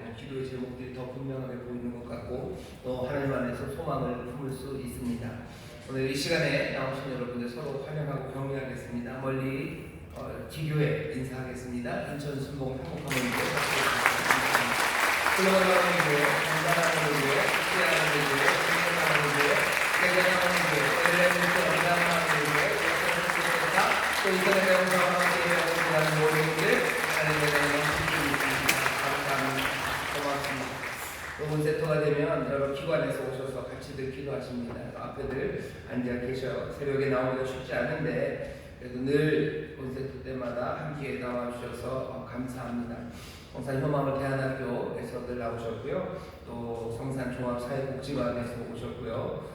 기도의 제목들이 더 분명하게 보이는 것 같고 또 하나님 안에서 소망을 품을 수 있습니다. 오늘 이 시간에 나오신 여러분들 서로 환영하고 격려하겠습니다. 멀리 기교회 인사하겠습니다. 인천 순봉 한국하는교회, 흘러가는교회, 건강하는교회, 시야하는교회, 공연하는교회, 대전하는교회, 엘레멘트 언당하는교회, 또 인터넷 영상하는교회 하는 모임들 하나님의 좋은 세터가 되면 여러 기관에서 오셔서 같이들 기도하십니다. 앞에들 앉아 계셔. 새벽에 나오기가 쉽지 않은데 그래도 늘 본세터 때마다 함께 나와주셔서 감사합니다. 성산 효망을 대안학교에서 늘 나오셨고요. 또 성산 종합사회복지관에서 오셨고요.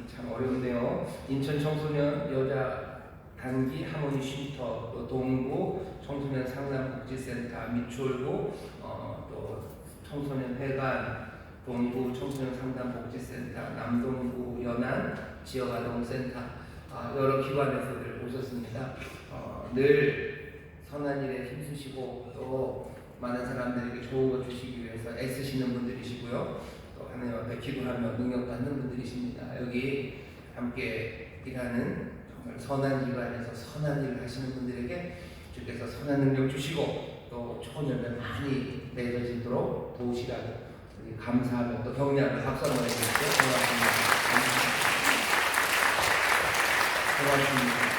참 어렵네요. 인천 청소년 여자 단기 하모니 쉼터, 또 동구 청소년 상담복지센터, 미추홀구 또 청소년 회관, 동구 청소년 상담복지센터, 남동구 연안 지역아동센터 여러 기관에서들 오셨습니다. 늘 선한 일에 힘쓰시고 또 많은 사람들에게 좋은 것 주시기 위해서 애쓰시는 분들이시고요. 또 하나님 앞에 기도하며 능력받는 분들이십니다. 여기 함께 일하는 정말 선한 기관에서 선한 일을 하시는 분들에게 주께서 선한 능력 주시고 또 좋은 열매 많이 맺어지도록 도우시라고 감사하며 또 격려하며 박수 한번 해주시죠. 고맙습니다.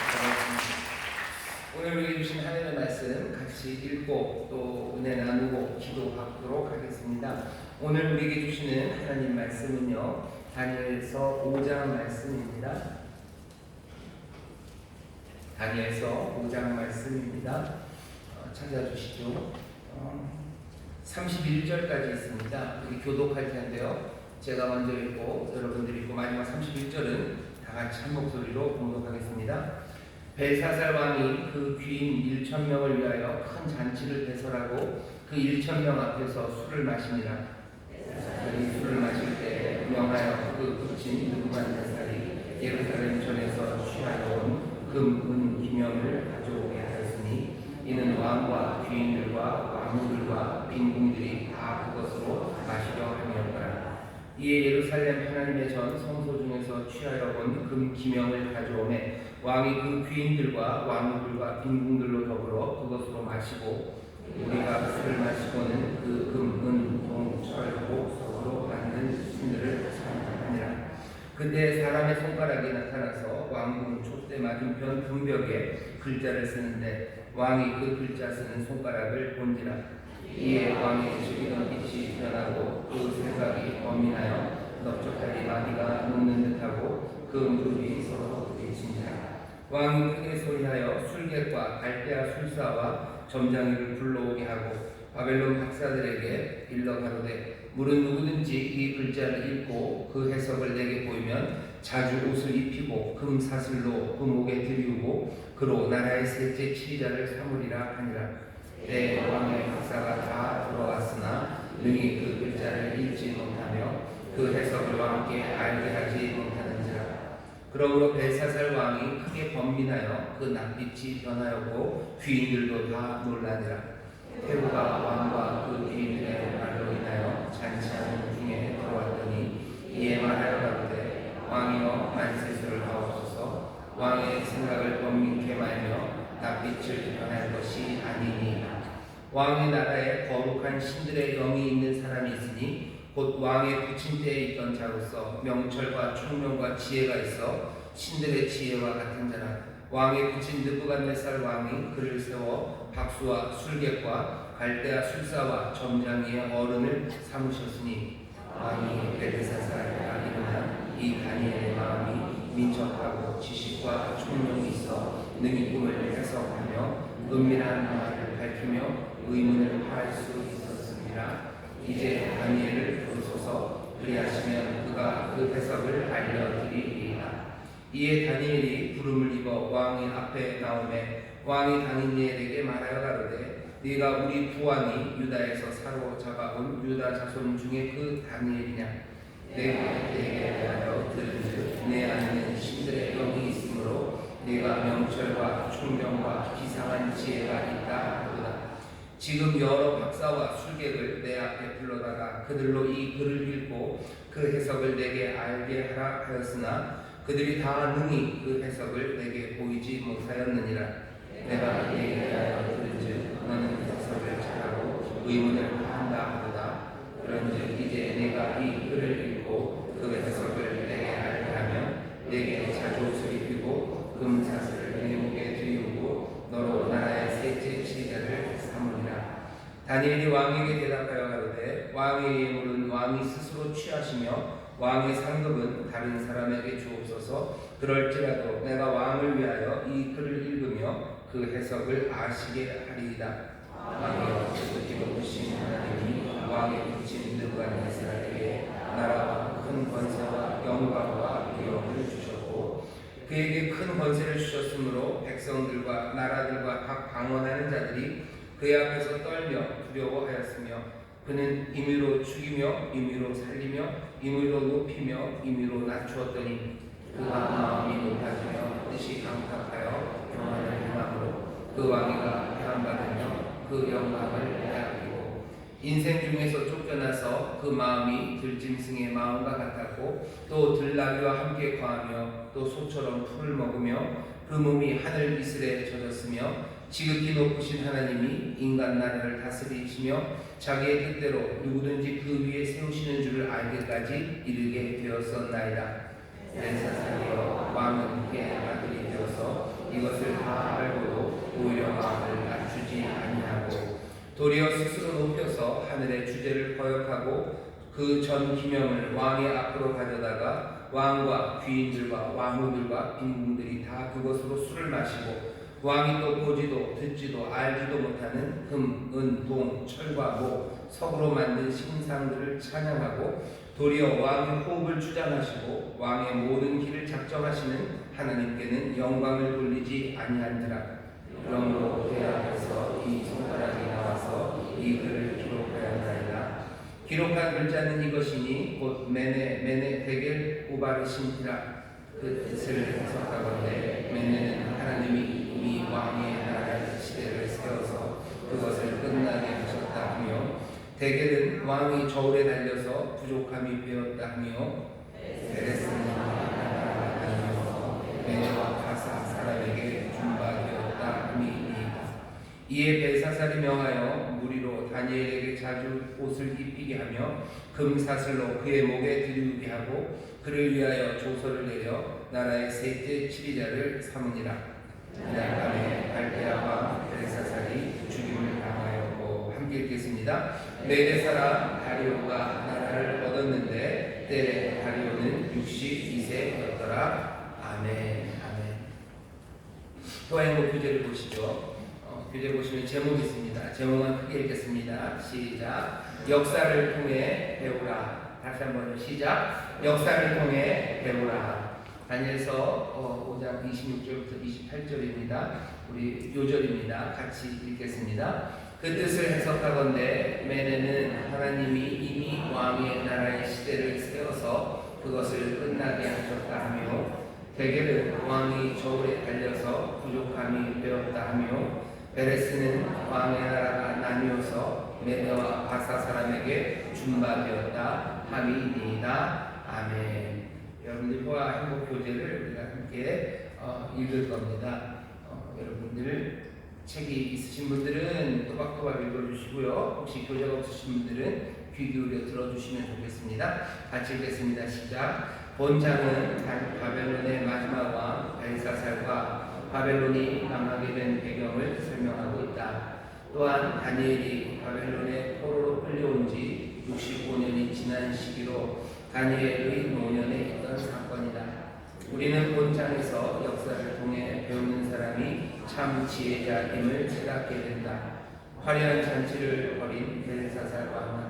오늘 우리에게 주신 하나님의 말씀 같이 읽고 또 은혜 나누고 기도하도록 하겠습니다. 오늘 우리에게 주시는 하나님 말씀은요, 다니엘서 5장 말씀입니다. 다니엘서 5장 말씀입니다. 찾아주시죠. 31절까지 있습니다. 우리 교독할 텐데요. 제가 먼저 읽고 여러분들이 읽고 마지막 31절은 다 같이 한 목소리로 봉독하겠습니다. 벨사살 왕이 그 귀인 1,000명을 위하여 큰 잔치를 배설하고 그 1,000명 앞에서 술을 마시니라. 벨사살이 술을 마실 때 명하여 그 붙인 느부갓네살이 예루살렘 전에서 취하여 온 금, 은, 기명을 가져오게 하였으니 이는 왕과 귀인들과 왕후들과 빈궁들이 다 그것으로 마시려 함이었더라. 이에 예루살렘 하나님의 전 성소 중에서 취하여 온 금 기명을 가져오매 왕이 그 귀인들과 왕후들과 빈궁들로 더불어 그것으로 마시고 우리가 술을 마시고는 그 금, 은, 동, 철, 옥석으로 만든 신들을 사랑하니라. 그때 사람의 손가락이 나타나서 왕궁 촛대 맞은편 금벽에 글자를 쓰는데 왕이 그 글자 쓰는 손가락을 본지라. 이에 왕의 죽이던 빛이 변하고 그 생각이 범인하여 넓적다리 마디가 녹는 듯하고 그 무릎이 서로 부딪히니라. 왕이 크게 소리하여 술객과 갈대아 술사와 점장이를 불러오게 하고 바벨론 박사들에게 일러 가로되 물은 누구든지 이 글자를 읽고 그 해석을 내게 보이면 자주 옷을 입히고 금 사슬로 그 목에 들이우고 그로 나라의 셋째 치리자를 삼으리라 하니라. 내 왕의 박사가 다 들어왔으나 능히 그 글자를 읽지 못하며 그 해석을 왕께 알게 하지 못하는지라. 그러므로 벨사살 왕이 크게 번민하여 그 낯빛이 변하였고 귀인들도 다 놀라니라. 페루가 왕과 그 귀인들의 말로 인하여 잔치하는 중에 들어왔더니 이에 말하여 가로되 왕이여 만세수를 하옵소서. 왕의 생각을 번민케 말며 낯빛을 변할 것이 아니니 왕의 나라에 거룩한 신들의 영이 있는 사람이 있으니 곧 왕의 부친때에 있던 자로서 명철과 총명과 지혜가 있어 신들의 지혜와 같은 자라. 왕의 부친 느부갓네살 왕이 그를 세워 박수와 술객과 갈대아 술사와 점장이의 어른을 삼으셨으니 왕이 벨사살에게 일어나 이 다니엘의 마음이 민첩하고 지식과 총명이 있어 능히 꿈을 해석하며 은밀한 말을 밝히며 의문을 파할 수 있었습니다. 이제 다니엘을 부르소서. 그리하시면 그가 그 해석을 알려드리리이다. 이에 다니엘이 부름을 입어 왕의 앞에 나오매 왕이 다니엘에게 말하여 가로되 네가 우리 부왕이 유다에서 사로잡아온 유다 자손 중에 그 다니엘이냐? 내가 네게 대하여 들은즉 내 안에는 신들의 영이 있으므로 네가 명철과 총명과 기상한 지혜가 있다 하도다. 지금 여러 박사와 술객을 내 앞에 불러다가 그들로 이 글을 읽고 그 해석을 내게 알게 하라 하였으나 그들이 다 능히 그 해석을 내게 보이지 못하였느니라. 내가 네게 대하여 들은즉 너는 해석을 잘하고 의문을 한다 하도다. 그런즉 이제 내가 이 글을 읽고 그 해석을 내게 알게 하면 내게 자주옷을 입히고 금사슬을 내 목에 뒤우고 너로 나라의 셋째 지휘자를 삼으리라. 다니엘이 왕에게 대답하여 가로되 왕의 예물은 왕이 스스로 취하시며 왕의 상급은 다른 사람에게 주옵소서. 그럴지라도 내가 왕을 위하여 이 글을 읽으며 그 해석을 아시게 하리이다. 왕이여 그 높으신 하나님이 왕의 붙인 느부갓네살에게 나라와 큰 권세와 영광과 위엄을 주셨고 그에게 큰 권세를 주셨으므로 백성들과 나라들과 각 방언하는 자들이 그의 앞에서 떨며 두려워하였으며 그는 임의로 죽이며 임의로 살리며 임의로 높이며 임의로 낮추었더니 그가 마음이 높아지며 뜻이 강팍하여 교만을 행함으로 그 왕위가 해함받으며 그 영광을 빼앗기고 인생 중에서 쫓겨나서 그 마음이 들짐승의 마음과 같았고 또 들나귀와 함께 거하며 또 소처럼 풀을 먹으며 그 몸이 하늘 이슬에 젖었으며 지극히 높으신 하나님이 인간 나라를 다스리시며 자기의 뜻대로 누구든지 그 위에 세우시는 줄을 알기까지 이르게 되었었나이다. 벨사살이여 왕은 그의 아들이 되어서 이것을 다 알고도 오히려 마음을 낮추지 아니하고 도리어 스스로 높여서 하늘의 주제를 거역하고 그 전 기명을 왕의 앞으로 가져다가 왕과 귀인들과 왕후들과 빈궁들이 다 그것으로 술을 마시고 왕이 또 보지도 듣지도 알지도 못하는 금, 은, 동, 철과 목, 석으로 만든 신상들을 찬양하고 도리어 왕의 호흡을 주장하시고 왕의 모든 길을 작정하시는 하나님께는 영광을 돌리지 아니한지라. 그러므로 그 앞에서 이 손가락이 나와서 이 글을 기록하였나이다. 기록한 글자는 이것이니 곧 메네 데겔 우바르신티라. 그 뜻을 해석하건대 메네는 하나님이 이미 왕의 나라의 시대를 세워서 그것을 끝나게 하셨다 하며 데겔은 왕이 저울에 달려서 부족함이 되었다 하며 베레스는 나라가 다니면서 메네와 가사 사람에게 준바되었다 함이니이다. 이에 벨사살이 명하여 무리로 다니엘에게 자주 옷을 입히게 하며 금사슬로 그의 목에 들이우게 하고 그를 위하여 조서를 내려 나라의 셋째 지휘자를 삼으니라. 그날 밤에 갈대아 왕 벨사살이 죽임을 당하였고 함께 읽겠습니다. 메대 사람 다리오가 나라를 얻었는데 때에 다리오는 62세였더라. 아멘. 아멘. 또한 교재를 보시죠. 교재 보시면 제목이 있습니다. 제목은 크게 읽겠습니다. 시작. 역사를 통해 배우라. 다시 한번 시작. 역사를 통해 배우라. 다니엘서 5장 26절부터 28절입니다. 우리 요절입니다. 같이 읽겠습니다. 그 뜻을 해석하건대 메네는 하나님이 이미 왕의 나라의 시대를 세워서 그것을 끝나게 하셨다 하며 데겔은 왕이 저울에 달려서 부족함이 되었다 하며 베레스는 왕의 나라가 나뉘어서 메대와 바사 사람에게 준바되었다 함이니이다. 아멘. 여러분들 호화 행복 교재를 우리가 함께 읽을 겁니다. 여러분들 책이 있으신 분들은 또박또박 읽어주시고요. 혹시 교재가 없으신 분들은 귀 기울여 들어주시면 좋겠습니다. 같이 읽겠습니다. 시작. 본장은 바벨론의 마지막 왕 벨사살과 바벨론이 망하게 된 배경을 설명하고 있다. 또한 다니엘이 바벨론의 포로로 끌려온 지 65년이 지난 시기로 다니엘의 노년에 있던 사건이다. 우리는 본장에서 역사를 통해 배우는 사람이 참 지혜자임을 깨닫게 된다. 화려한 잔치를 벌인 벨사살 왕은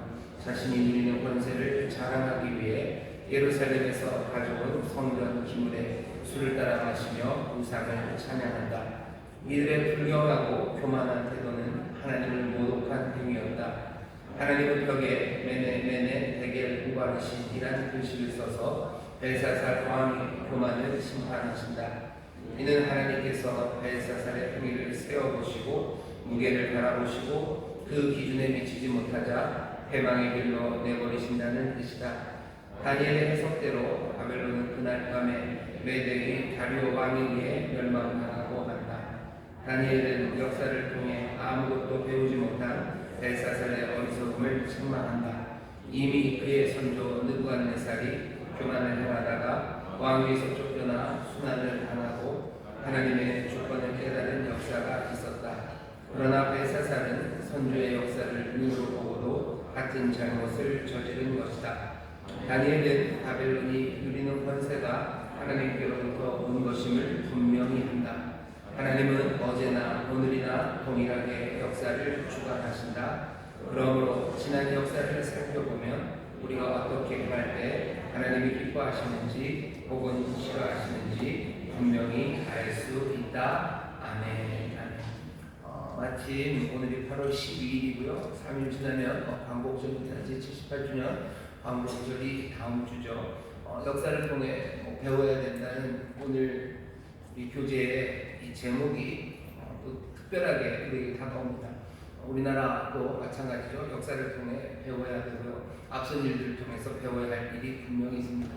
자신이 누리는 권세를 자랑하기 위해 예루살렘에서 가져온 성전 기물에 술을 따라 마시며 우상을 찬양한다. 이들의 불경하고 교만한 태도는 하나님을 모독한 행위였다. 하나님은 벽에 메네 데겔 우바르신이란 글씨를 써서 벨사살 왕의 교만을 심판하신다. 이는 하나님께서 벨사살의 행위를 세워보시고 무게를 바라보시고 그 기준에 미치지 못하자 패망의 길로 내버리신다는 뜻이다. 다니엘의 해석대로 바벨론은 그날 밤에 메대의 다리오 왕에 의해 멸망당하고 한다. 다니엘은 역사를 통해 아무것도 배우지 못한 벨사살의 어리석음을 책망한다. 이미 그의 선조 느부갓네살이 교만을 행하다가 왕위에서 쫓겨나 순환을 당하고 하나님의 주권을 깨달은 역사가 있었다. 그러나 벨사살은 선조의 역사를 눈으로 보고도 같은 잘못을 저지른 것이다. 다니엘은 바벨론이 누리는 권세가 하나님께로부터 온 것임을 분명히 한다. 하나님은 어제나 오늘이나 동일하게 역사를 주관하신다. 그러므로 지난 역사를 살펴보면 우리가 어떻게 행할 때 하나님이 기뻐하시는지 혹은 싫어하시는지 분명히 알 수 있다. 아멘. 마침 오늘이 8월 12일이고요. 3일 지나면 광복절입니다. 제78주년 광복절이 다음 주죠. 역사를 통해 배워야 된다는 오늘 우리 교재의 이 제목이 또 특별하게 우리에게 다가옵니다. 우리나라도 마찬가지죠. 역사를 통해 배워야 되고요. 앞선 일들을 통해서 배워야 할 일이 분명히 있습니다.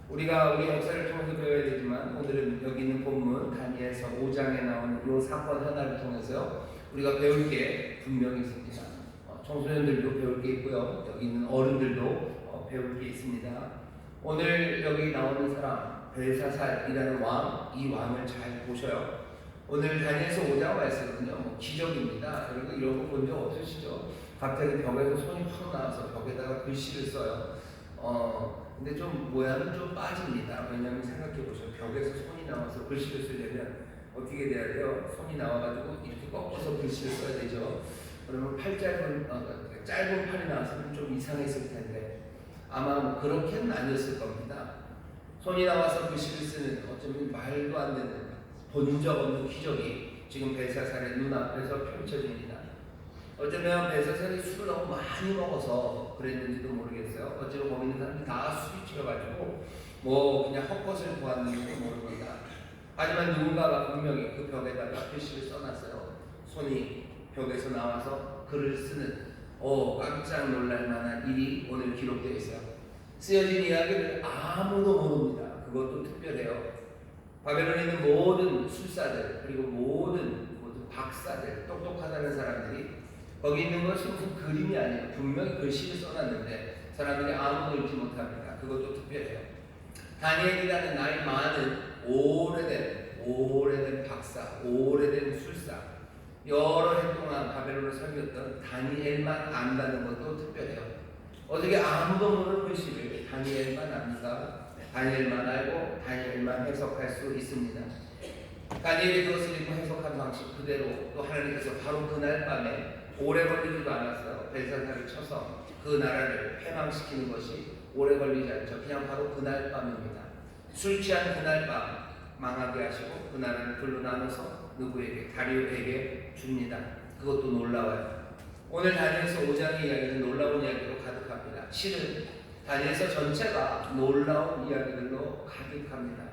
우리가 우리 역사를 통해서 배워야 되지만 오늘은 여기 있는 본문 다니엘서 5장에 나오는 이 사건 하나를 통해서 우리가 배울 게 분명히 있습니다. 청소년들도 배울 게 있고요. 여기 있는 어른들도 배울 게 있습니다. 오늘 여기 나오는 사람 벨사살이라는 왕, 이 왕을 잘 보셔요. 오늘 다니엘서 5장 말씀은요, 기적입니다. 여러분 이런 거 본 적 없으시죠? 갑자기 벽에서 손이 확 나와서 벽에다가 글씨를 써요. 근데 좀 모양은 좀 빠집니다. 왜냐하면 생각해 보세요. 벽에서 손이 나와서 글씨를 쓰려면 어떻게 돼야 돼요? 손이 나와가지고 이렇게 꺾어서 글씨를 써야 되죠. 그러면 짧은 팔이 나왔으면 좀 이상했을 텐데 아마 그렇게는 아니었을 겁니다. 손이 나와서 글씨를 쓰는 어쩌면 말도 안 되는 본 적 없는 기적이 지금 벨사살의 눈앞에서 펼쳐집니다. 어쩌면 벨사살이 술을 너무 많이 먹어서 그랬는지도 모르겠어요. 어쩌면 거기 있는 사람들이 다 술이 취해가지고 뭐 그냥 헛것을 보았는지도 모릅니다. 하지만 누군가가 분명히 그 벽에다가 글씨를 써놨어요. 손이 벽에서 나와서 글을 쓰는 깜짝 놀랄 만한 일이 오늘 기록되어 있어요. 쓰여진 이야기를 아무도 모릅니다. 그것도 특별해요. 바벨론에 있는 모든 술사들 그리고 모든 박사들 똑똑하다는 사람들이 거기 있는 것이 무슨 그림이 아니에요. 분명히 글씨를 써놨는데 사람들이 아무도 읽지 못합니다. 그것도 특별해요. 다니엘이라는 나이 많은 오래된 박사, 오래된 술사, 여러 해 동안 바벨론을 섬겼던 다니엘만 안다는 것도 특별해요. 어떻게 아무도 모르는 글씨를 다니엘만 압니까? 다니엘만 알고 다니엘만 해석할 수 있습니다. 다니엘이 그것을 읽고 해석한 방식 그대로 또 하나님께서 바로 그날 밤에 오래 걸리지도 않았어요. 벨사살을 쳐서 그 나라를 패망시키는 것이 오래 걸리지 않죠. 그냥 바로 그날 밤입니다. 술 취한 그날 밤 망하게 하시고 그 나라를 둘로 나눠서 누구에게? 다리오에게 줍니다. 그것도 놀라워요. 오늘 다니엘서 5장의 이야기는 놀라운 이야기로 가득합니다. 실은 다니엘서 전체가 놀라운 이야기들로 가득합니다.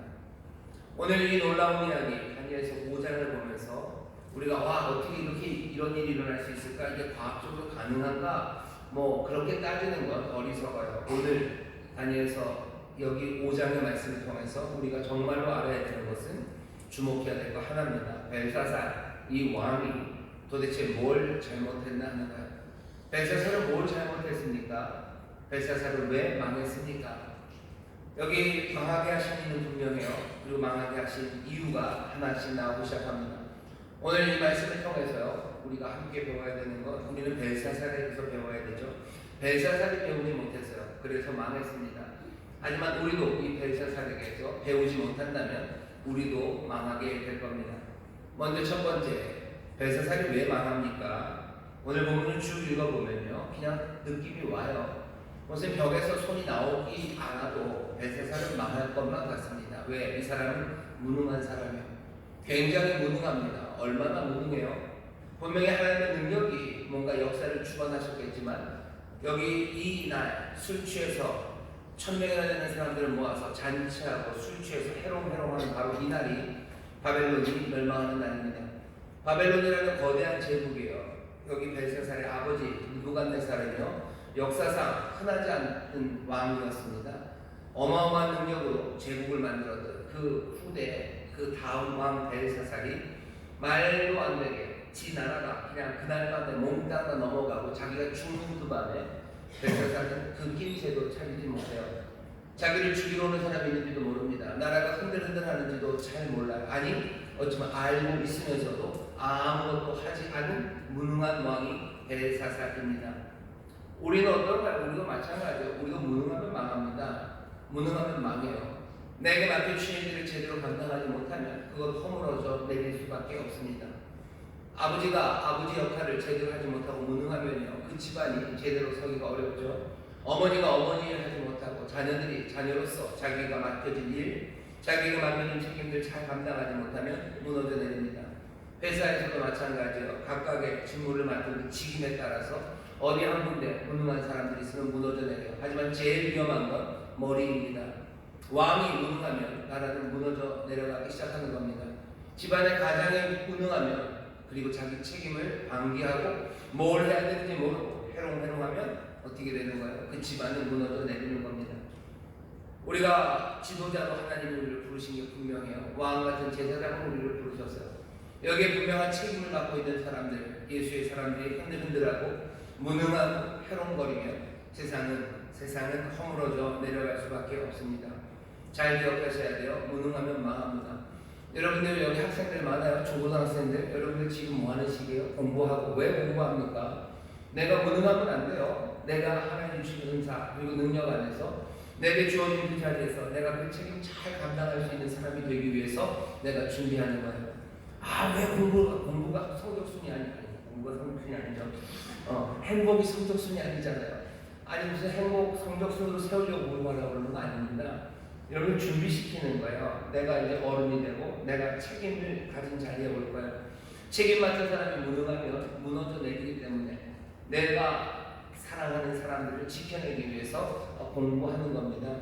오늘 이 놀라운 이야기 다니엘서 5장을 보면서 우리가 어떻게 이런 일이 일어날 수 있을까? 이게 과학적으로 가능한가? 뭐 그렇게 따지는 건 어리석어요. 오늘 다니엘서 여기 5장의 말씀을 통해서 우리가 정말로 알아야 되는 것은 주목해야 될 거 하나입니다. 벨사살 이 왕이 도대체 뭘 잘못했나 하는 거예요. 벨사살은 뭘 잘못했습니까? 벨사살은 왜 망했습니까? 여기 망하게 하신 이유는 분명해요. 그리고 망하게 하신 이유가 하나씩 나오기 시작합니다. 오늘 이 말씀을 통해서요, 우리가 함께 배워야 되는 건 우리는 벨사살에 대해서 배워야 되죠. 벨사살이 배우지 못했어요. 그래서 망했습니다. 하지만 우리도 이 벨사살에게서 배우지 못한다면 우리도 망하게 될 겁니다. 먼저 첫 번째, 벨사살이 왜 망합니까? 오늘 본문을 쭉 읽어보면요, 그냥 느낌이 와요. 무슨 벽에서 손이 나오기 않아도 벨사살은 망할 것만 같습니다. 왜? 이 사람은 무능한 사람이에요. 굉장히 무능합니다. 얼마나 무능해요? 분명히 하나님의 능력이 뭔가 역사를 주관하셨겠지만 여기 이날 술 취해서 1000명이나 되는 사람들을 모아서 잔치하고 술 취해서 해롱해롱하는 바로 이날이 바벨론이 멸망하는 날입니다. 바벨론이라는 거대한 제국이에요. 여기 벨사살의 아버지 느부갓네살은요 역사상 흔하지 않은 왕이었습니다. 어마어마한 능력으로 제국을 만들었던 그 후대 그 다음 왕 벨사살이 말도 안 되게 지 나라가 그냥 그날만에 몽땅 다 넘어가고 자기가 죽는 그 밤에 벨사살은 그 낌새도 차리지 못해요. 자기를 죽이러 오는 사람이 있는지도 모릅니다. 나라가 흔들흔들 하는지도 잘 몰라요. 아니 어쩌면 알고 있으면서도 아무것도 하지 않은 무능한 왕이 벨사살입니다. 우리는 어떨까요? 우리도 마찬가지예요. 우리도 무능하면 망합니다. 무능하면 망해요. 내게 맡겨주신 일들을 제대로 감당하지 못하면 그것 허물어져 내릴 수밖에 없습니다. 아버지가 아버지 역할을 제대로 하지 못하고 무능하면요 그 집안이 제대로 서기가 어렵죠. 어머니가 어머니 일 하지 못하고 자녀들이 자녀로서 자기가 맡겨진 일, 자기가 맡겨진 책임들 잘 감당하지 못하면 무너져 내립니다. 회사에서도 마찬가지예요. 각각의 직무를 맡은 그 직임에 따라서 어디 한 군데 무능한 사람들이 있으면 무너져 내려요. 하지만 제일 위험한 건 머리입니다. 왕이 무능하면 나라는 무너져 내려가기 시작하는 겁니다. 집안의 가장이 무능하면 그리고 자기 책임을 방기하고 뭘 해야 되는지 모르고 해롱해롱하면 어떻게 되는 거예요? 그 집안은 무너져 내리는 겁니다. 우리가 지도자로 하나님이 우리를 부르신 게 분명해요. 왕 같은 제사장으로 우리를 부르셨어요. 여기에 분명한 책임을 맡고 있는 사람들, 예수의 사람들이 흔들흔들하고 무능하고 해롱거리면 세상은 허물어져 내려갈 수밖에 없습니다. 잘 기억하셔야 돼요. 무능하면 망합니다. 여러분들 여기 학생들 많아요. 중고등학생들. 여러분들 지금 뭐 하는 시기예요? 공부하고. 왜 공부합니까? 내가 무능하면 안 돼요. 내가 하나님 주신 은사 그리고 능력 안에서 내게 주어진 그 자리에서 내가 그 책임 잘 감당할 수 있는 사람이 되기 위해서 내가 준비하는 거예요. 왜 공부가 성적순이 아니에요. 공부가 성적순이 아니죠. 행복이 성적순이 아니잖아요. 아니 무슨 행복 성적순으로 세우려고 공부하려고 그러는 거 아닙니다. 여러분 준비시키는 거예요. 내가 이제 어른이 되고 내가 책임을 가진 자리에 올 거예요. 책임 맡은 사람이 무능하면 무너져 내리기 때문에 내가 사랑하는 사람들을 지켜내기 위해서 공부하는 겁니다.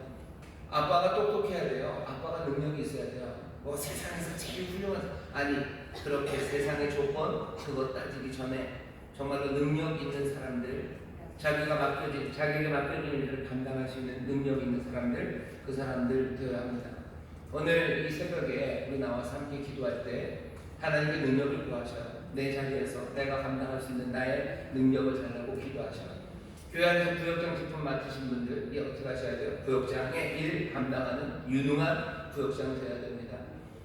아빠가 똑똑해야 돼요. 아빠가 능력이 있어야 돼요. 뭐 세상에서 제일 훌륭한 아니 그렇게 세상의 조건 그것 따지기 전에 정말로 능력 있는 사람들 자기에게 맡겨진 일을 감당할 수 있는 능력 있는 사람들 그 사람들 되어야 합니다. 오늘 이 새벽에 우리 나와서 함께 기도할 때 하나님의 능력을 구하셔요. 내 자리에서 내가 감당할 수 있는 나의 능력을 달라고 기도하셔요. 교회 안에서 부역장 직분 맡으신 분들이 어떻게 하셔야 돼요? 부역장의 일 감당하는 유능한 부역장 되어야 됩니다.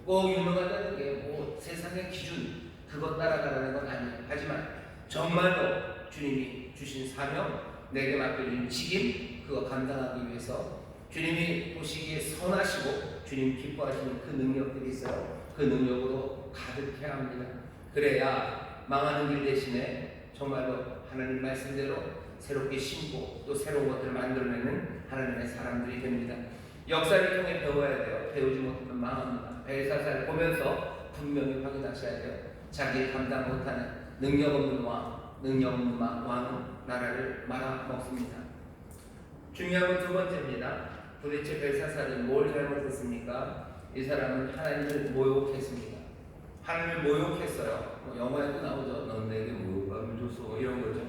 꼭 유능하다는 게 뭐 세상의 기준 그것 따라가라는 건 아니에요. 하지만 정말로 주님이 주신 사명 내게 맡겨진 직임 그거 감당하기 위해서 주님이 보시기에 선하시고 주님 기뻐하시는 그 능력들이 있어요. 그 능력으로 가득해야 합니다. 그래야 망하는 길 대신에 정말로 하나님 말씀대로 새롭게 심고 또 새로운 것들을 만들어내는 하나님의 사람들이 됩니다. 역사를 통해 배워야 돼요. 배우지 못하면 망합니다. 벨사살 보면서 분명히 확인하셔야 돼요. 자기 감당 못하는 능력 없는 왕은 나라를 말아먹습니다. 중요한 건 두 번째입니다. 도대체 벨사살은 뭘 잘못했습니까? 이 사람은 하나님을 모욕했습니다. 하나님을 모욕했어요. 영화에도 나오죠. 넌 내게 모욕감을 줬어 이런 거죠.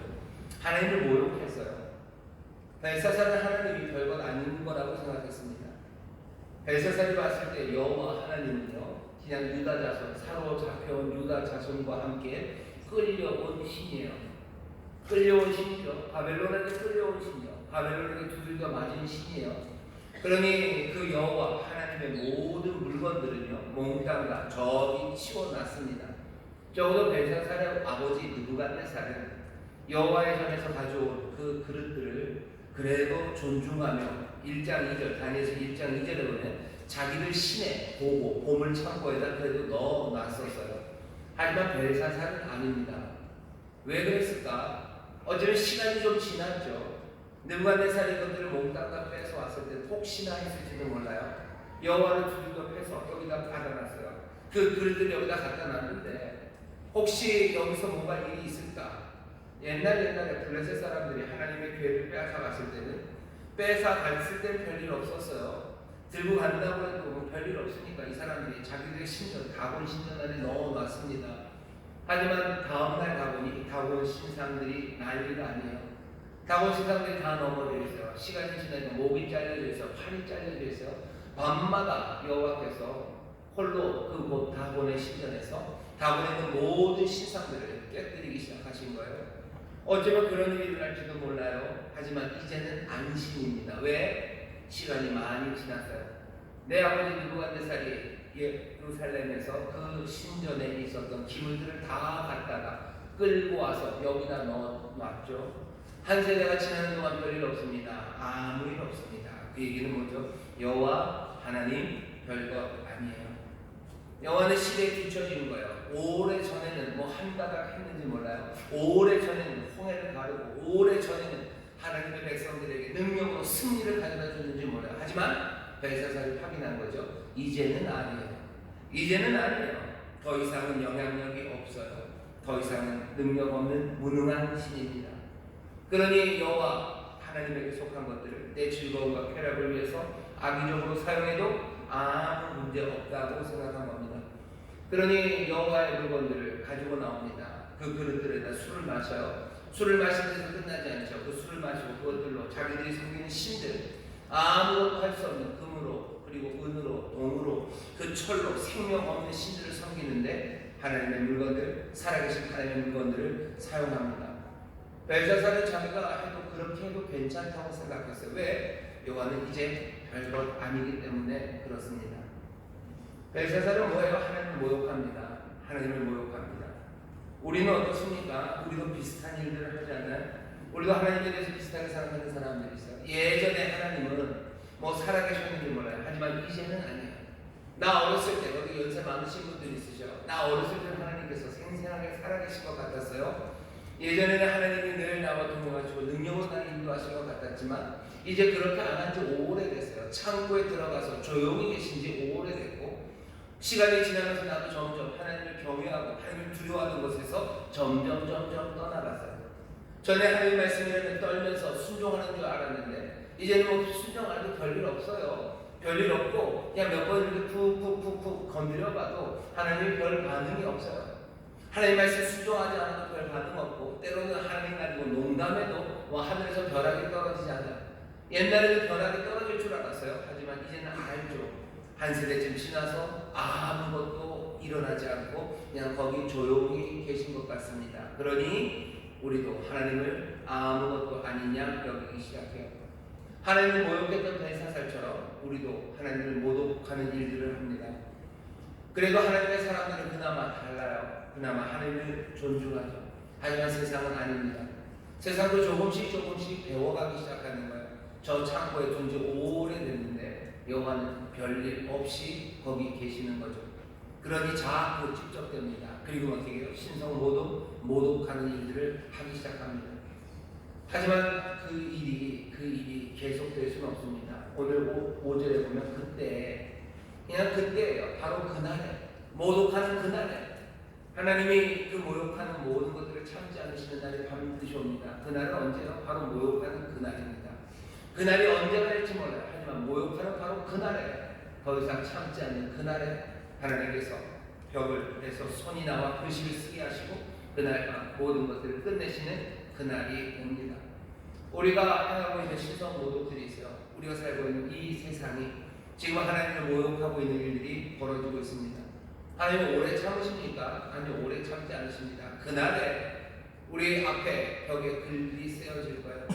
하나님을 모욕했어요. 벨사살은 하나님이 별것 아닌 거라고 생각했습니다. 벨사살이 봤을 때 여호와 하나님은요 그냥 유다 자손 사로잡혀온 유다 자손과 함께 끌려온 신이에요. 끌려온 신이죠. 바벨론에게 끌려온 신이요. 바벨론에게 두들겨 맞은 신이에요. 그러니 그 여호와 하나님의 모든 물건들은요 몽땅 다 저기 치워놨습니다. 적어도 벨사살의 아버지 느부갓네살은 여호와의 전에서 가져온 그 그릇들을 그래도 존중하며 1장 2절 다니엘서 1장 2절에 보면 자기들 신의 보물 창고에다 그래도 넣어놨었어요. 하지만 벨사살은 아닙니다. 왜 그랬을까? 어쩌면 시간이 좀 지났죠. 느부갓네살이 그것들을 몽땅 다 뺏어왔을 때 혹시나 했을지도 몰라요. 여호와를 두들겨 패서 여기다 받아놨어요. 그 그릇들 여기다 갖다 놨는데 혹시 여기서 뭔가 일이 있을까? 옛날에 블레셋 사람들이 하나님의 교회를 빼앗아갔을 때는 뺏어갔을 땐 별일 없었어요. 들고 간다고 해도 별일 없으니까 이 사람들이 자기들의 신전, 다곤 신전 안에 넣어놨습니다. 하지만 다음날 가보니 다곤 신상들이 난리가 아니에요. 다곤 신상들이 다 넘어져 있어요. 시간이 지나니까 목이 잘려져 있어요. 팔이 잘려져 있어요. 밤마다 여호와께서 홀로 그곳 다곤의 신전에서 다곤에 있는 모든 신상들을 깨뜨리기 시작하신 거예요. 어쩌면 그런 일이 일어날지도 몰라요. 하지만 이제는 안심입니다. 왜? 시간이 많이 지났어요. 내 아버지 느부갓네살이 예루살렘에서 그 신전에 있었던 기물들을 다 갖다가 끌고 와서 여기다 넣어놨죠. 한 세대가 지나는 동안 별일 없습니다. 아무 일 없습니다. 그 얘기는 뭐죠? 여호와 하나님 별것 아니에요. 여호와는 시대에 뒤처지는 거예요. 오래 전에는 뭐 한 가닥 했는지 몰라요. 오래 전에는 홍해를 가르고 오래 전에는 하나님의 백성들에게 능력으로 승리를 가져다 줬는지 몰라요. 하지만 벨사살이 확인한 거죠. 이제는 아니에요. 이제는 아니에요. 더 이상은 영향력이 없어요. 더 이상은 능력 없는 무능한 신입니다. 그러니 여호와 하나님에게 속한 것들을 내 즐거움과 쾌락을 위해서 악의적으로 사용해도 아무 문제 없다고 생각한 겁니다. 그러니 여호와의 물건들을 가지고 나옵니다. 그 그릇들에다 술을 마셔요. 술을 마시는 데서 끝나지 않죠. 그 술을 마시고 그것들로 자기들이 섬기는 신들, 아무것도 할 수 없는 금으로 그리고 은으로 동으로 그 철로 생명 없는 신들을 섬기는데 하나님의 물건들, 살아계신 하나님의 물건들을 사용합니다. 벨사살은 자기가 해도 그렇게 해도 괜찮다고 생각했어요. 왜? 여호와는 이제 별것 아니기 때문에 그렇습니다. 벨사살은 뭐예요? 하나님을 모욕합니다. 하나님을 모욕합니다. 우리는 어떻습니까? 우리도 비슷한 일들을 하지 않나요? 우리도 하나님에 대해서 비슷하게 생각하는 사람들이 있어요. 예전에 하나님은 뭐 살아계셨는지 몰라요. 하지만 이제는 아니에요. 나 어렸을 때, 여기 연세 많으신 분들이 있으셔. 나 어렸을 때 하나님께서 생생하게 살아계신 것 같았어요. 예전에는 하나님이 늘 나와 동행하시고 능력으로 나를 인도하신 것 같았지만 이제 그렇게 안 한 지 오래됐어요. 창고에 들어가서 조용히 계신 지 오래됐고 시간이 지나면서 나도 점점 하나님을 경외하고 하나님을 두려워하는 곳에서 점점 떠나갔어요. 전에 하나님 말씀이라면 떨면서 순종하는 줄 알았는데 이제는 뭐 순종하는 별일 없어요. 별일 없고 그냥 몇 번 이렇게 푹 건드려봐도 하나님이 별 반응이 없어요. 하나님 말씀 순종하지 않아도 별 반응 없고 때로는 하나님 가지고 농담해도 뭐 하늘에서 벼락이 떨어지지 않아요. 옛날에는 벼락이 떨어질 줄 알았어요. 하지만 이제는 알죠. 한 세대쯤 지나서 아무것도 일어나지 않고 그냥 거기 조용히 계신 것 같습니다. 그러니 우리도 하나님을 아무것도 아니냐 여기기 시작해요. 하나님을 모욕했던 벨사살처럼 우리도 하나님을 모독하는 일들을 합니다. 그래도 하나님의 사람들은 그나마 달라요. 그나마 하나님을 존중하죠. 하지만 세상은 아닙니다. 세상도 조금씩 배워가기 시작하는 거예요. 저 창고에 둔 지 오래됐는데 여호와는 별일 없이 거기 계시는 거죠. 그러니 자꾸 집적됩니다. 그리고 어떻게 해요? 신성 모독하는 일들을 하기 시작합니다. 하지만 그 일이 계속될 수는 없습니다. 오늘 5절에 보면 그냥 그때예요. 바로 그날에 모독하는 그날에 하나님이 그 모욕하는 모든 것들을 참지 않으시는 날이 반드시 옵니다. 그날은 언제요? 바로 모욕하는 그날입니다. 그날이 언제가 될지 몰라요. 하지만 모욕하는 바로 그날에 더 이상 참지 않는 그날에 하나님께서 벽을 내서 손이 나와 글씨를 쓰게 하시고 그날 모든 것들을 끝내시는 그날이 옵니다. 우리가 행하고 있는 신성 모독들이 있어요. 우리가 살고 있는 이 세상이 지금 하나님을 모욕하고 있는 일들이 벌어지고 있습니다. 하나님은 오래 참으십니까? 아니요, 오래 참지 않으십니다. 그날에 우리 앞에 벽에 글이 쓰여질 거예요.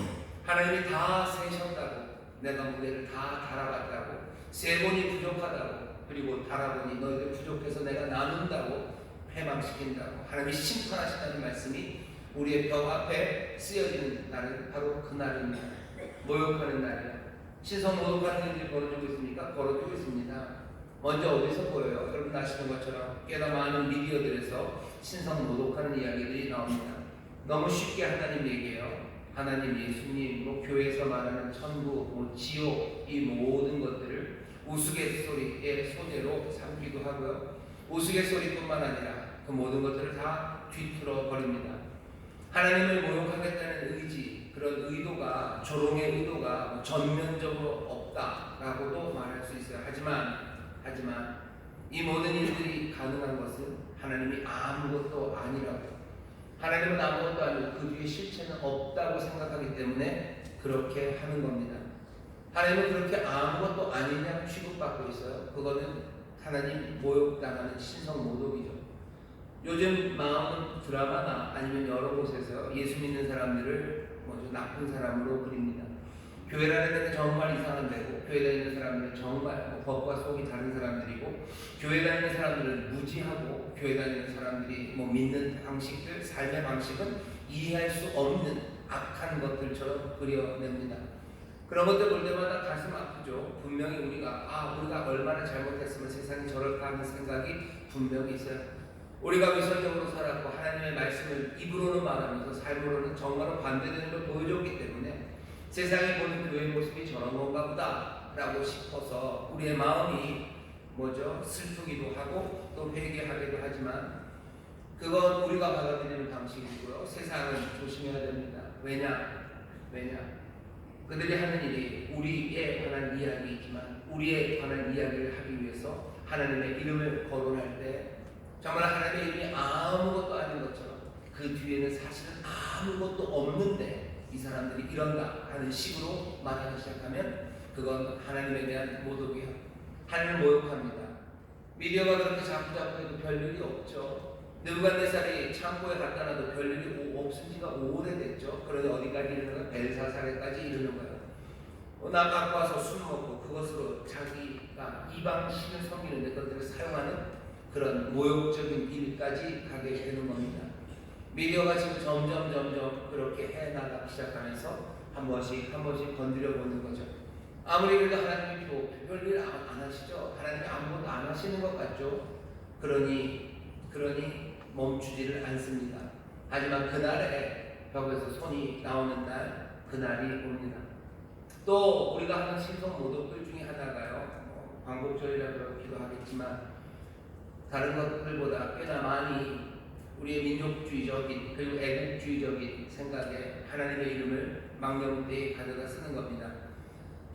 하나님이 다 세셨다고, 내가 무게를 다 달아봤다고, 세 번이 부족하다고, 그리고 달아보니 너희들 부족해서 내가 나눈다고, 패망시킨다고 하나님이 심판하신다는 말씀이 우리의 벽 앞에 쓰여지는 날은 바로 그날입니다. 모욕하는 날이에요. 신성 모독하는 일이 벌어지고 있습니까? 벌어지고 있습니다. 먼저 어디서 보여요? 여러분 아시는 것처럼 꽤나 많은 미디어들에서 신성 모독하는 이야기들이 나옵니다. 너무 쉽게 하나님 얘기해요. 하나님, 예수님, 뭐 교회에서 말하는 천국, 뭐 지옥, 이 모든 것들을 우스갯소리의 소재로 삼기도 하고요. 우스갯소리뿐만 아니라 그 모든 것들을 다 뒤틀어 버립니다. 하나님을 모욕하겠다는 의지, 그런 의도가, 조롱의 의도가 전면적으로 없다라고도 말할 수 있어요. 하지만 이 모든 일들이 가능한 것은 하나님이 아무것도 아니라고, 하나님은 아무것도 아니고 그 뒤에 실체는 없다고 생각하기 때문에 그렇게 하는 겁니다. 하나님은 그렇게 아무것도 아니냐 취급받고 있어요. 그거는 하나님 모욕당하는 신성 모독이죠. 요즘 마음은 드라마나 아니면 여러 곳에서 예수 믿는 사람들을 먼저 나쁜 사람으로 그립니다. 교회라는 데는 정말 이상한 데고, 교회 다니는 사람들은 정말 겉과 속이 다른 사람들이고, 교회 다니는 사람들은 무지하고, 교회 다니는 사람들이 믿는 방식들, 삶의 방식은 이해할 수 없는 악한 것들처럼 그려냅니다. 그런 것들 볼 때마다 가슴 아프죠. 분명히 우리가 얼마나 잘못했으면 세상이 저럴까 하는 생각이 분명히 있어요. 우리가 위선적으로 살았고 하나님의 말씀을 입으로는 말하면서 삶으로는 정말로 반대되는 걸 보여줬기 때문에 세상이 보는 교회의 모습이 저런 건가 보다 라고 싶어서 우리의 마음이 슬프기도 하고 또 회개하기도 하지만 그건 우리가 받아들이는 방식이고요. 세상은 조심해야 됩니다. 왜냐? 그들이 하는 일이 우리에 관한 이야기이지만 우리에 관한 이야기를 하기 위해서 하나님의 이름을 거론할 때 정말 하나님의 이름이 아무것도 아닌 것처럼 그 뒤에는 사실은 아무것도 없는데 이 사람들이 이런가 하는 식으로 말하기 시작하면 그건 하나님에 대한 모독이에요. 하나님을 모욕합니다. 미디어가 그렇게 자꾸 해도 별일이 없죠. 느부갓네살이 창고에 갖다 놔도 별일이 없은 지가 오래됐죠. 그러니 어디까지 이르는 거야? 벨사살에까지 이르는 거예요. 나 갖고 와서 술 먹고 그것으로 자기가 이방 신을 섬기는데 그것들을 사용하는 그런 모욕적인 일까지 가게 되는 겁니다. 미디어가 지금 점점 그렇게 해나가기 시작하면서 한 번씩 건드려 보는 거죠. 아무리 그래도 하나님이 별일 안 하시죠. 하나님이 아무것도 안 하시는 것 같죠. 그러니 멈추지를 않습니다. 하지만 그날에 벽에서 손이 나오는 날, 그날이 옵니다. 또 우리가 하는 신성 모독들 중에 하나가요. 광복절이라 그렇기도 하겠지만 다른 것들보다 꽤나 많이 우리의 민족주의적인 그리고 애국주의적인 생각에 하나님의 이름을 망령되이 가져다 쓰는 겁니다.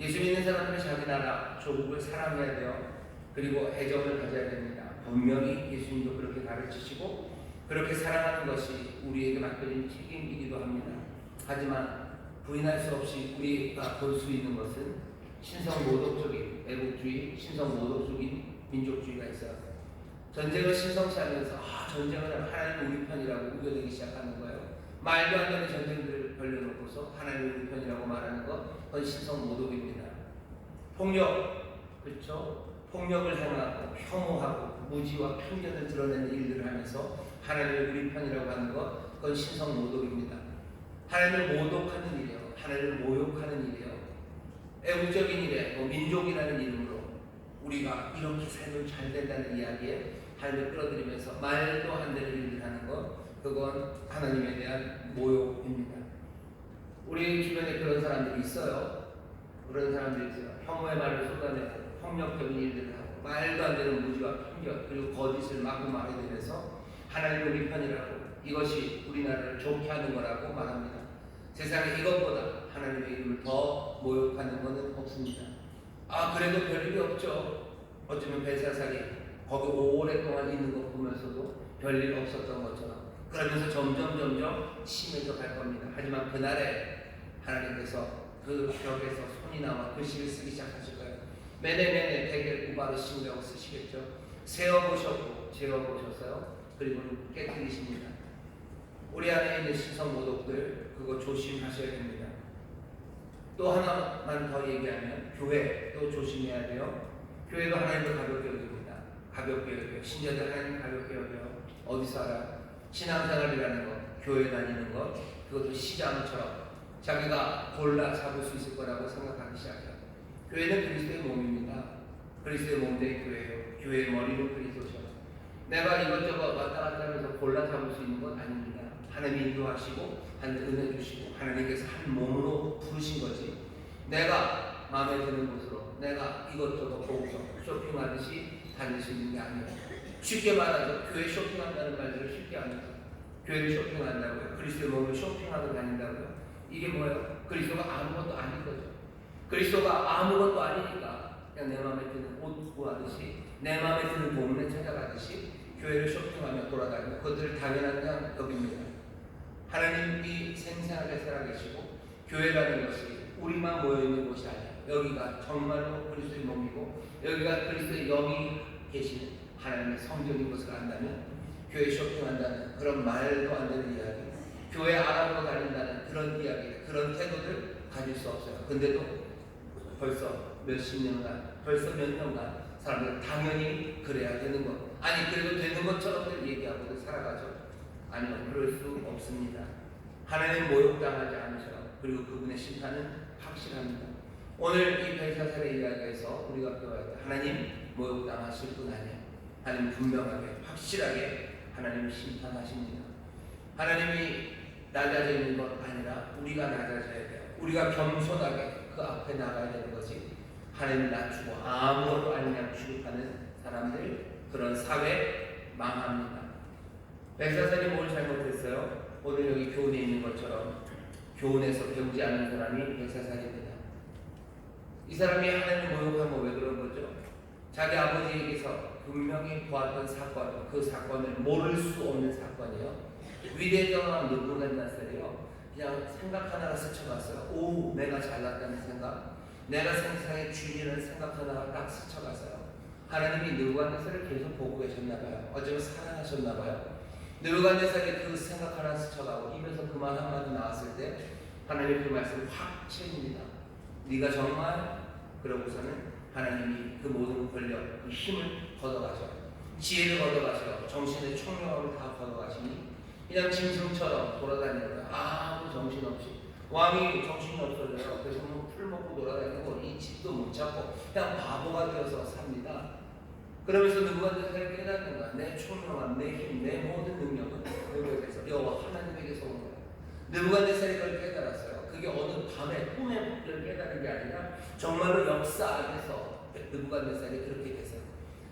예수 믿는 사람들은 자기 나라, 조국을 사랑해야 돼요. 그리고 애정을 가져야 됩니다. 분명히 예수님도 그렇게 가르치시고 그렇게 사랑하는 것이 우리에게 맡겨진 책임이기도 합니다. 하지만 부인할 수 없이 우리가 볼 수 있는 것은 신성 모독적인 애국주의, 신성 모독적인 민족주의가 있어요. 전쟁을 신성시 하면서 전쟁은 하나님 우리 편이라고 우겨대기 시작하는 거예요. 말도 안 되는 전쟁들을 벌려놓고서 하나님 우리 편이라고 말하는 것, 그건 신성 모독입니다. 폭력, 그렇죠? 폭력을 행하고 혐오하고 무지와 편견을 드러내는 일들을 하면서 하나님을 우리 편이라고 하는 것, 그건 신성 모독입니다. 하나님을 모독하는 일이에요. 하나님을 모욕하는 일이에요. 애국적인 일에 민족이라는 이름으로 우리가 이렇게 살면 잘 된다는 이야기에 하나님을 끌어들이면서 말도 안 되는 일을 하는 것, 그건 하나님에 대한 모욕입니다. 우리 주변에 그런 사람들이 있어요. 혐오의 말을 쏟아내고 폭력적인 일들을 하고 말도 안 되는 무지와 편견 그리고 거짓을 마구 말해대면서 하나님 우리 편이라고, 이것이 우리나라를 좋게 하는 거라고 말합니다. 세상에 이것보다 하나님의 이름을 더 모욕하는 것은 없습니다. 그래도 별일이 없죠. 어쩌면 벨사살이 거기 오랫동안 있는 거 보면서도 별일 없었던 것처럼 그러면서 점점 심해져 갈 겁니다. 하지만 그날에 하나님께서 그 벽에서 손이 나와 글씨를 쓰기 시작하실 거예요. 매네 베겔 우바르신이라고 쓰시겠죠. 세어보셨고 재어보셨어요. 그리고 깨뜨리십니다. 우리 안에 있는 신성 모독들 그거 조심하셔야 됩니다. 또 하나만 더 얘기하면 교회도 조심해야 돼요. 교회도 하나님을 가볍게 여깁니다. 가볍게 여겨요. 신자들 하나님 가볍게 여겨요. 어디서 알아요? 신앙생활이라는 것, 교회 다니는 것, 그것도 시장처럼 자기가 골라 잡을 수 있을 거라고 생각하기 시작해요. 교회는 그리스도의 몸입니다. 그리스도의 몸된 교회예요. 교회의 머리는 그리스도죠. 내가 이것저것 왔다 갔다 하면서 골라 잡을 수 있는 건 아닙니다. 하나님이 인도하시고 하나님 은혜 주시고 하나님께서 한 몸으로 부르신 거지, 내가 마음에 드는 곳으로 내가 이것저것 보고서 쇼핑하듯이 다닐 수 있는 게 아니에요. 쉽게 말하죠. 교회 쇼핑한다는 말들을 쉽게 합니다. 교회를 쇼핑한다고요? 그리스도의 몸을 쇼핑하러 다닌다고요? 이게 뭐예요? 그리스도가 아무것도 아닌 거죠. 그리스도가 아무것도 아니니까 그냥 내 마음에 드는 옷 구하듯이 내 마음에 드는 몸을 찾아가듯이 교회를 쇼핑하며 돌아다니고 그것들을 당연한 양 여깁니다. 하나님이 생생하게 살아계시고 교회라는 것이 우리만 모여있는 곳이 아니에요. 여기가 정말로 그리스도의 몸이고 여기가 그리스도의 영이 계시는 하나님의 성전인 것을 안다면 교회 쇼핑한다는 그런 말도 안 되는 이야기, 교회 알아보고 다닌다는 그런 이야기, 그런 태도를 가질 수 없어요. 근데도 벌써 몇십 년간, 벌써 몇 년간 사람들은 당연히 그래야 되는 것, 아니 그래도 되는 것처럼 얘기하고도 살아가죠. 아니요, 그럴 수 없습니다. 하나님 모욕당하지 않으셔요. 그리고 그분의 심판은 확실합니다. 오늘 이 벨사살의 이야기에서 우리가 배워야 돼. 하나님 모욕당하실 분 아니에요. 하나님 분명하게 확실하게 하나님 심판하십니다. 하나님이 낮아져 있는 것 아니라 우리가 낮아져야 돼요. 우리가 겸손하게 그 앞에 나가야 되는 거지. 하나님을 낮추고 아무것도 아닌 양 취급하는 사람들, 그런 사회 망합니다. 벨사살이 뭘 잘못했어요? 오늘 여기 교훈에 있는 것처럼 교훈에서 배우지 않는 사람이 벨사살입니다. 이 사람이 하나님을 모욕하면 왜 그런 거죠? 자기 아버지에게서 분명히 보았던 사건, 그 사건을 모를 수 없는 사건이에요. 위대정한 느부갓네살이요, 그냥 생각 하나가 스쳐갔어요. 오, 내가 잘났다는 생각, 내가 세상의 주인이라는 생각 하나가 딱 스쳐갔어요. 하나님이 느부갓네살을 계속 보고 계셨나봐요. 어쩌면 사랑하셨나봐요. 느부갓네살이 그 생각 하나 스쳐가고 입에서 그 말 한마디 나왔을 때 하나님이 그 말씀을 확 채웁니다. 네가 정말, 그러고서는 하나님이 그 모든 권력, 그 힘을 걷어가셔, 지혜를 걷어가셔, 정신의 총명함을 다 걷어가시니 그냥 짐승처럼 돌아다니는 거야. 아무 정신없이. 왕이 정신이 없어져요. 그래서 풀 먹고 돌아다니고 이 집도 못 찾고 그냥 바보가 되어서 삽니다. 그러면서 느부갓네살이 깨닫는 거야. 내 총명함, 내 힘, 내 모든 능력은 여호와에게서, 여호와 하나님에게서 온 거야. 느부갓네살이 그걸 깨달았어요. 그게 어느 밤에 꿈에 그걸 깨달은 게 아니라 정말로 역사 안에서 느부갓네살이 그렇게 됐어요.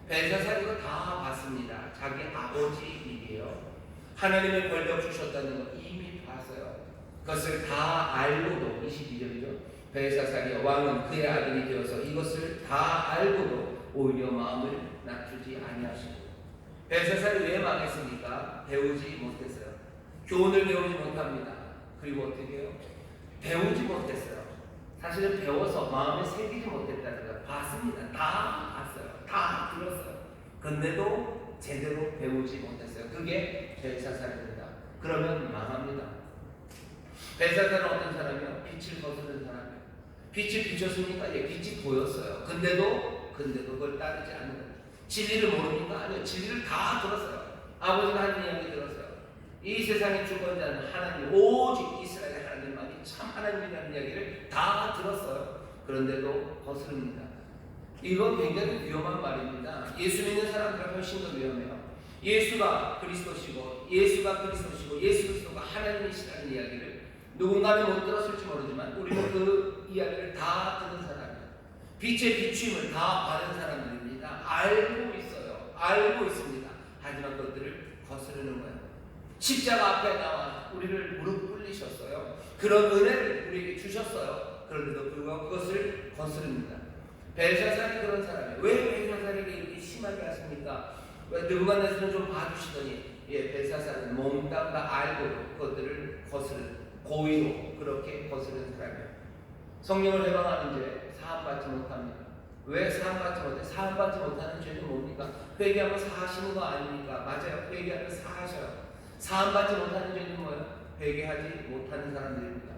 벨사살이 이거 다 봤습니다. 자기 아버지 일이에요. 하나님의 권력 주셨다는 거 이미 봤어요. 그것을 다 알고도, 22절이죠. 벨사살이 왕은 그의 아들이 되어서 이것을 다 알고도 오히려 마음을 낮추지 아니하시고. 벨사살이 왜 망했습니까? 배우지 못했어요. 교훈을 배우지 못합니다. 그리고 어떻게 해요? 배우지 못했어요. 사실은 배워서 마음에 새기지 못했다는 걸 봤습니다. 다 봤어요. 다 들었어요. 근데도 제대로 배우지 못했어요. 그게 벨사살입니다. 그러면 망합니다. 벨사살은 어떤 사람이요? 빛을 거스르는 사람이에요. 빛을 비췄으니까 빛이 보였어요. 근데도 그걸 따르지 않는 거예요. 진리를 모르니까 아니요. 진리를 다 들었어요. 아버지가 하는 이야기 들었어요. 이 세상의 주권자는 하나님, 오직 이스라엘의 하나님만이 참 하나님이라는 이야기를 다 들었어요. 그런데도 거스릅니다. 이건 굉장히 위험한 말입니다. 예수 믿는 사람들은 훨씬 더 위험해요. 예수가 그리스도시고 예수 그리스도가 하나님이시라는 이야기를 누군가는 못 들었을지 모르지만 우리는 그 이야기를 다 듣는 사람이에요. 빛의 비추임을 다 받은 사람들입니다. 알고 있어요. 알고 있습니다. 하지만 그것들을 거스르는 거예요. 십자가 앞에 나와 우리를 무릎 꿇리셨어요. 그런 은혜를 우리에게 주셨어요. 그런데도 불구하고 그것을 거스릅니다. 벨사살이 그런 사람이에요. 왜 벨사살에게 이렇게 심하게 하십니까? 왜 느부갓네살은 좀 봐주시더니 벨사살은 몽땅 다 알고 그것들을 거스르는, 고의로 그렇게 거스르는 사람이에요. 성령을 해방하는 죄 사함받지 못합니다. 왜 사함받지 못해? 사함받지 못하는 죄는 뭡니까? 회개하면 사하시는 거 아닙니까? 맞아요. 회개하면 사하셔요. 사함받지 못하는 죄는 뭐예요? 회개하지 못하는 사람들입니다.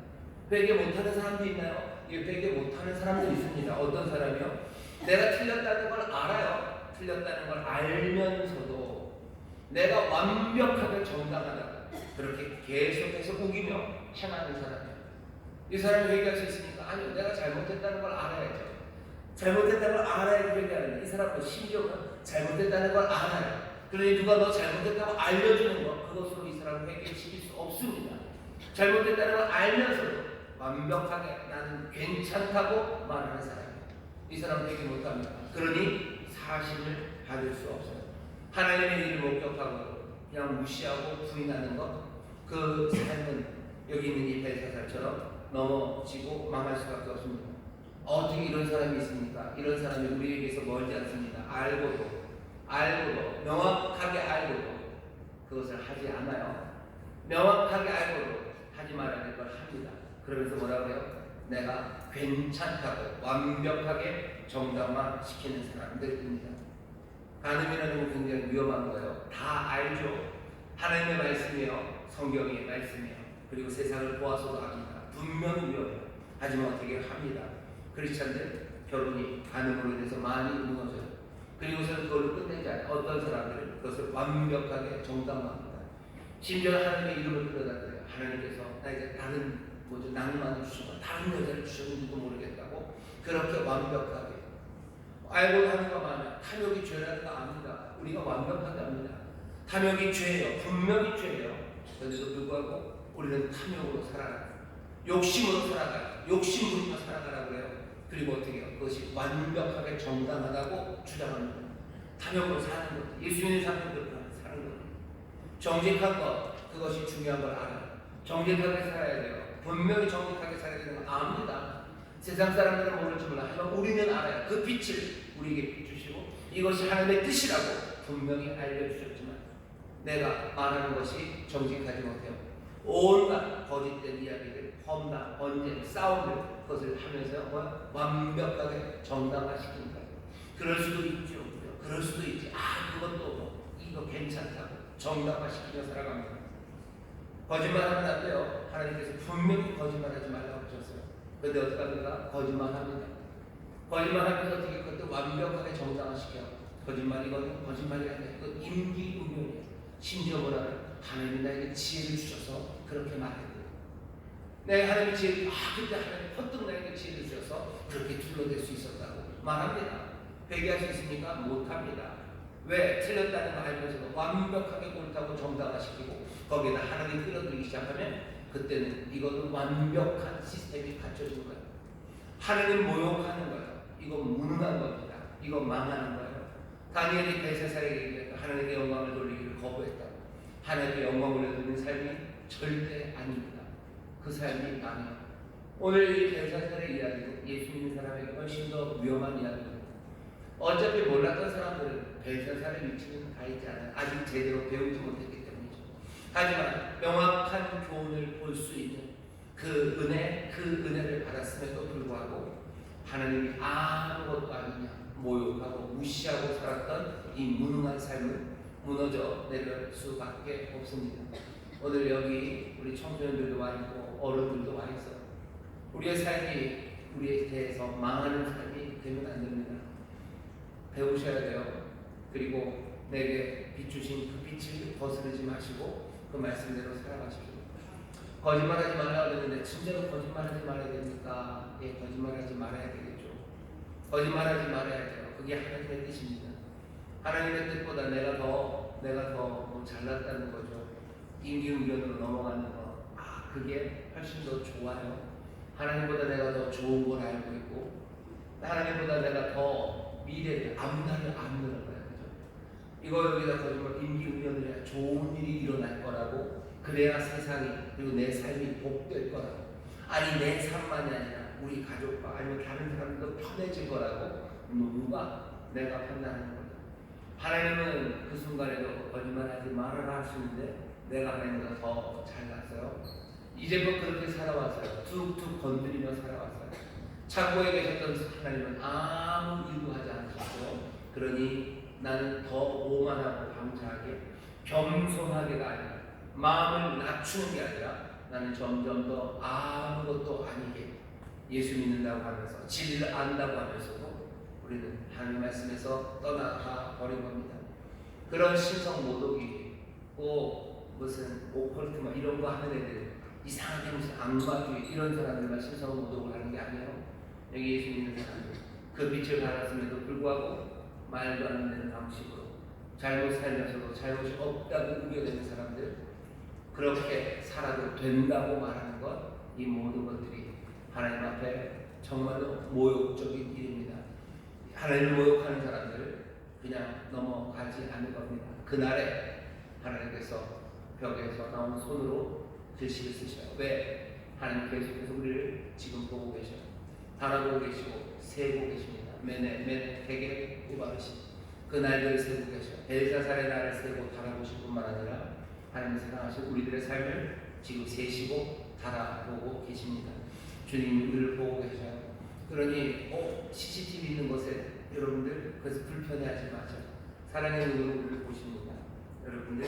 회개 못하는 사람도 있나요? 회개 못하는 사람도 있습니다. 어떤 사람이요? 내가 틀렸다는 걸 알아요. 틀렸다는 걸 알면서도 내가 완벽하게 정당하다, 그렇게 계속해서 우기며 행하는 사람이에요. 이 사람이 회개할 수 있습니까? 아니요. 내가 잘못했다는 걸 알아야죠. 잘못했다는 걸 알아야 회개하는. 이 사람은 심지어 잘못했다는 걸 알아요. 그러니 누가 너 잘못했다고 알려주는 것, 그것으로 이 사람을 회개시킬 수 없습니다. 잘못했다는 걸 알면서도 완벽하게 나는 괜찮다고 말하는 사람이에요. 이 사람은 회개 못합니다. 그러니 사심을 받을 수 없어요. 하나님의 일을 목격하고 그냥 무시하고 부인하는 것, 그 삶은 여기 있는 이 벨사살처럼 넘어지고 망할 수밖에 없습니다. 어떻게 이런 사람이 있습니까? 이런 사람이 우리에게서 멀지 않습니다. 알고도 알고도, 명확하게 알고도 그것을 하지 않아요. 명확하게 알고도 하지 말아야 될 걸 합니다. 그러면서 뭐라고 해요? 내가 괜찮다고 완벽하게 정당화시키는 사람들입니다. 간음이라는 건 굉장히 위험한 거예요. 다 알죠. 하나님의 말씀이요, 성경의 말씀이요, 그리고 세상을 보아서도 압니다. 분명히 위험해요. 하지만 어떻게 합니다. 크리스찬들 결혼이 간음으로 인해서 많이 무너져요. 그리고서는 그걸로 끝내지 않아요. 어떤 사람들은 그것을 완벽하게 정당화합니다. 심지어 하나님의 이름을 끌어다 그래요. 하나님께서 나에게 다른 낭만을 주시고 다른 여자를 주셨는지도 모르겠다고 그렇게 완벽하게 알고 하는 거 많아요. 탐욕이 죄라는 거 압니다. 우리가 완벽하게 압니다. 탐욕이 죄예요. 분명히 죄예요. 그런데도 불구하고 우리는 탐욕으로 살아가요. 욕심으로 살아가요. 욕심으로 살아가라고 해요. 그리고 어떻게 해요? 그것이 완벽하게 정당하다고 주장합니다. 탐욕으로 사는 것, 예수 믿는 사람들 사는 것, 정직한 것, 그것이 중요한 걸 알아요. 정직하게 살아야 돼요. 분명히 정직하게 살아야 되는 거 압니다. 세상 사람들은 모를지 몰라. 하지만 우리는 알아요. 그 빛을 우리에게 비추시고 이것이 하나님의 뜻이라고 분명히 알려주셨지만 내가 말하는 것이 정직하지 못해요. 온갖 거짓된 이야기들, 험담, 번제, 싸움들 그것을 하면서 완벽하게 정당화시키는 거예요. 그럴 수도 있죠. 그럴 수도 있지. 그것도 이거 괜찮다고 정당화시키며 살아갑니다. 거짓말하면 안 돼요. 하나님께서 분명히 거짓말하지 말라고 하셨어요. 그런데 어떻게 합니까? 거짓말합니다. 거짓말하면서 어떻게 그것도 완벽하게 정당화시켜요. 이건 거짓말이 아니라 이건 임기응변이에요. 심지어 뭐라고요? 하나님이 나에게 지혜를 주셔서 그렇게 말해요. 내 하나님의 지혜를 그때 하나님이 퍼뜩 나에게 지혜를 주셔서 그렇게 둘러댈 수 있었다고 말합니다. 회개할 수 있습니까? 못합니다. 왜? 틀렸다는 걸 알면서도 완벽하게 옳다고 정당화시키고 거기에다 하나님 끌어들이기 시작하면 그때는 이것은 완벽한 시스템이 갖춰진 거예요. 하나님 모욕하는 거예요. 이건 무능한 겁니다. 이건 망하는 거예요. 다니엘이 벨사살에게 하나님의 영광을 돌리기를 거부했다고. 하나님의 영광을 돌리는 삶이 절대 아닙니다. 그 삶이 망해요. 오늘 이 벨사살의 이야기는 예수 믿는 사람에게 훨씬 더 위험한 이야기입니다. 어차피 몰랐던 사람들은 벨사살의 위치는 다 있지 않아요. 아직 제대로 배우지 못했기 때문이죠. 하지만 명확한 교훈을 볼 수 있는 그 은혜를 받았음에도 불구하고 하나님이 아무것도 아니냐 모욕하고 무시하고 살았던 이 무능한 삶은 무너져 내려갈 수밖에 없습니다. 오늘 여기 우리 청소년들도 와 있고 어른들도 와 있어요. 우리의 삶이 우리에 대해서 망하는 삶이 되면 안 됩니다. 배우셔야 돼요. 그리고 내게 비추신 그 빛을 거스르지 마시고 그 말씀대로 살아가십시오. 거짓말하지 말라 그랬는데 진짜로 거짓말하지 말아야 됩니까? 예, 거짓말하지 말아야 되겠죠. 거짓말하지 말아야 돼요. 그게 하나님의 뜻입니다. 하나님의 뜻보다 내가 더 잘났다는 거죠. 임기응변으로 넘어가는 거. 그게 훨씬 더 좋아요. 하나님보다 내가 더 좋은 걸 알고 있고 하나님보다 내가 더 미래를 앞날을 아는 거예요. 그죠? 이거 여기다 거짓말 임기응변을 해야 좋은 일이 일어날 거라고 그래야 세상이 그리고 내 삶이 복될 거라고 아니 내 삶만이 아니라 우리 가족과 아니면 다른 사람들도 편해질 거라고 누가 내가 판단하는 거예요. 하나님은 그 순간에도 거짓말하지 말아라 하시는데 내가 하나님보다 더 잘났어요. 이제껏 그렇게 살아왔어요. 툭툭 건드리며 살아왔어요. 창고에 계셨던 하나님은 아무 일도 하지 않으셨어요. 그러니 나는 더 오만하고 방자하게 겸손하게가 아니라 마음을 낮추는 게 아니라 나는 점점 더 아무것도 아니게 예수 믿는다고 하면서 진리를 안다고 하면서도 우리는 하나님 말씀에서 떠나가 버린 겁니다. 그런 신성 모독이 무슨 오컬트 이런 거 하는 애들 이상하게 무슨 악마주의 이런 사람들만 신성 모독을 하는 게 아니에요. 여기 예수 믿는 사람들 그 빛을 받았음에도 불구하고 말도 안 되는 방식으로 잘못 살면서도 잘못이 없다고 우겨대는 사람들 그렇게 살아도 된다고 말하는 것 이 모든 것들이 하나님 앞에 정말로 모욕적인 일입니다. 하나님을 모욕하는 사람들을 그냥 넘어가지 않을 겁니다. 그날에 하나님께서 벽에서 나온 손으로 글씨를 쓰셔요. 왜? 하나님 계속해서 우리를 지금 보고 계셔요. 바라보고 계시고 세고 계십니다. 매네 대개 뽑아르시. 그 그 날들을 세우고 계셔. 벨사살의 날을 세우고 달아보실 뿐만 아니라 하나님의 사랑하신 우리들의 삶을 지금 세시고 달아보고 계십니다. 주님이 우리를 보고 계셔요. 그러니 CCTV 있는 곳에 여러분들 그래서 불편해하지 마세요. 사랑의 눈으로 우리를 보십니다. 여러분들